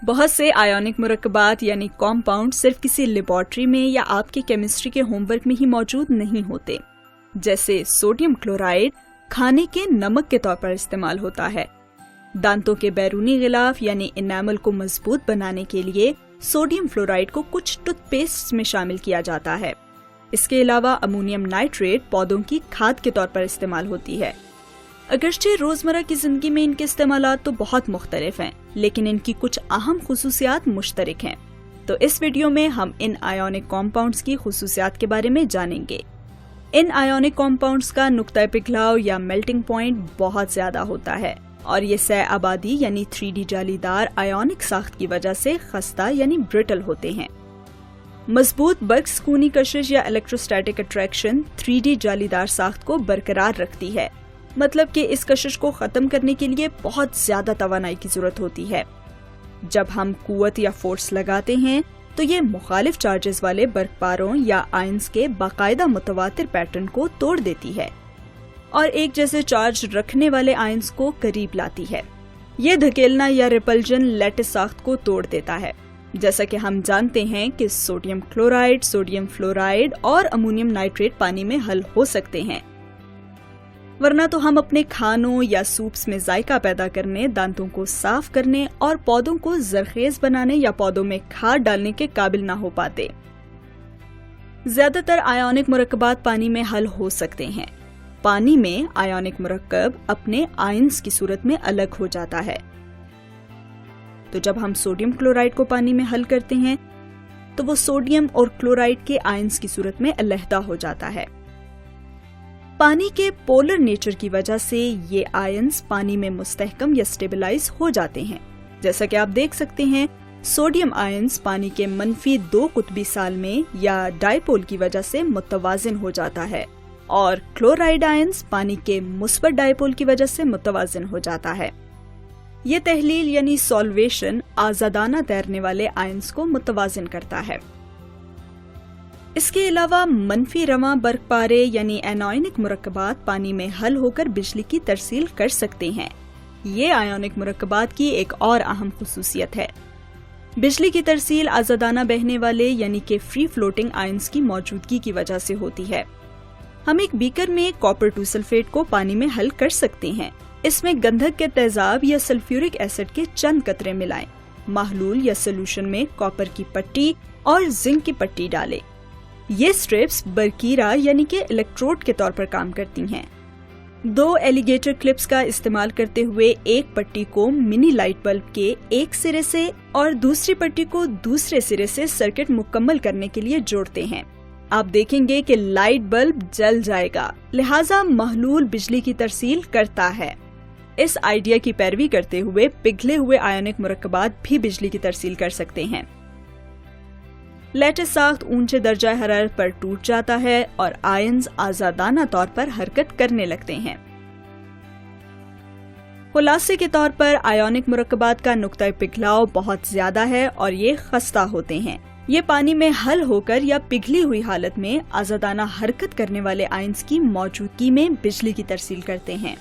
بہت سے آیونک مرکبات یعنی کمپاؤنڈ صرف کسی لیبارٹری میں یا آپ کے کیمسٹری کے ہوم ورک میں ہی موجود نہیں ہوتے. جیسے سوڈیم کلورائڈ کھانے کے نمک کے طور پر استعمال ہوتا ہے. دانتوں کے بیرونی غلاف یعنی انیمل کو مضبوط بنانے کے لیے سوڈیم فلورائڈ کو کچھ ٹوتھ پیسٹ میں شامل کیا جاتا ہے. اس کے علاوہ امونیم نائٹریٹ پودوں کی کھاد کے طور پر استعمال ہوتی ہے. اگرچہ روزمرہ کی زندگی میں ان کے استعمالات تو بہت مختلف ہیں، لیکن ان کی کچھ اہم خصوصیات مشترک ہیں. تو اس ویڈیو میں ہم ان آیونک کمپاؤنڈز کی خصوصیات کے بارے میں جانیں گے. ان آیونک کمپاؤنڈز کا نقطہ پگھلاؤ یا میلٹنگ پوائنٹ بہت زیادہ ہوتا ہے اور یہ سہ آبادی یعنی 3D جالی دار آیونک ساخت کی وجہ سے خستہ یعنی برٹل ہوتے ہیں. مضبوط برقسکونی کشش یا الیکٹروسٹیٹک اٹریکشن 3D جالی دار ساخت کو برقرار رکھتی ہے، مطلب کہ اس کشش کو ختم کرنے کے لیے بہت زیادہ توانائی کی ضرورت ہوتی ہے. جب ہم قوت یا فورس لگاتے ہیں تو یہ مخالف چارجز والے برق پاروں یا آئنز کے باقاعدہ متواتر پیٹرن کو توڑ دیتی ہے اور ایک جیسے چارج رکھنے والے آئنز کو قریب لاتی ہے. یہ دھکیلنا یا ریپلجن لیٹس ساخت کو توڑ دیتا ہے. جیسا کہ ہم جانتے ہیں کہ سوڈیم کلورائڈ، سوڈیم فلورائڈ اور امونیم نائٹریٹ پانی میں حل ہو سکتے ہیں، ورنہ تو ہم اپنے کھانوں یا سوپس میں ذائقہ پیدا کرنے، دانتوں کو صاف کرنے اور پودوں کو زرخیز بنانے یا پودوں میں کھاد ڈالنے کے قابل نہ ہو پاتے. زیادہ تر آیونک مرکبات پانی میں حل ہو سکتے ہیں. پانی میں آیونک مرکب اپنے آئنز کی صورت میں الگ ہو جاتا ہے. تو جب ہم سوڈیم کلورائڈ کو پانی میں حل کرتے ہیں تو وہ سوڈیم اور کلورائڈ کے آئنز کی صورت میں علیحدہ ہو جاتا ہے. پانی کے پولر نیچر کی وجہ سے یہ آئنز پانی میں مستحکم یا سٹیبلائز ہو جاتے ہیں. جیسا کہ آپ دیکھ سکتے ہیں، سوڈیم آئنز پانی کے منفی 2 قطبی سال میں یا ڈائپول کی وجہ سے متوازن ہو جاتا ہے اور کلورائڈ آئنز پانی کے مثبت ڈائپول کی وجہ سے متوازن ہو جاتا ہے. یہ تحلیل یعنی سولویشن آزادانہ تیرنے والے آئنز کو متوازن کرتا ہے. اس کے علاوہ منفی رواں برق پارے یعنی اینائنک مرکبات پانی میں حل ہو کر بجلی کی ترسیل کر سکتے ہیں. یہ آیونک مرکبات کی ایک اور اہم خصوصیت ہے. بجلی کی ترسیل آزادانہ بہنے والے یعنی کہ فری فلوٹنگ آئنز کی موجودگی کی وجہ سے ہوتی ہے. ہم ایک بیکر میں کاپر 2 سلفیٹ کو پانی میں حل کر سکتے ہیں. اس میں گندھک کے تیزاب یا سلفیورک ایسڈ کے چند قطرے ملائیں. محلول یا سولوشن میں کاپر کی پٹی اور زنک کی پٹی ڈالیں. یہ سٹرپس برقیرہ یعنی کہ الیکٹروڈ کے طور پر کام کرتی ہیں. 2 ایلیگیٹر کلپس کا استعمال کرتے ہوئے ایک پٹی کو منی لائٹ بلب کے ایک سرے سے اور دوسری پٹی کو دوسرے سرے سے سرکٹ مکمل کرنے کے لیے جوڑتے ہیں. آپ دیکھیں گے کہ لائٹ بلب جل جائے گا، لہٰذا محلول بجلی کی ترسیل کرتا ہے. اس آئیڈیا کی پیروی کرتے ہوئے پگھلے ہوئے آیونک مرکبات بھی بجلی کی ترسیل کر سکتے ہیں. لیٹس ساخت اونچے درجہ حرارت پر ٹوٹ جاتا ہے اور آئنز آزادانہ طور پر حرکت کرنے لگتے ہیں. خلاصے کے طور پر آیونک مرکبات کا نقطہ پگھلاؤ بہت زیادہ ہے اور یہ خستہ ہوتے ہیں. یہ پانی میں حل ہو کر یا پگھلی ہوئی حالت میں آزادانہ حرکت کرنے والے آئنز کی موجودگی میں بجلی کی ترسیل کرتے ہیں.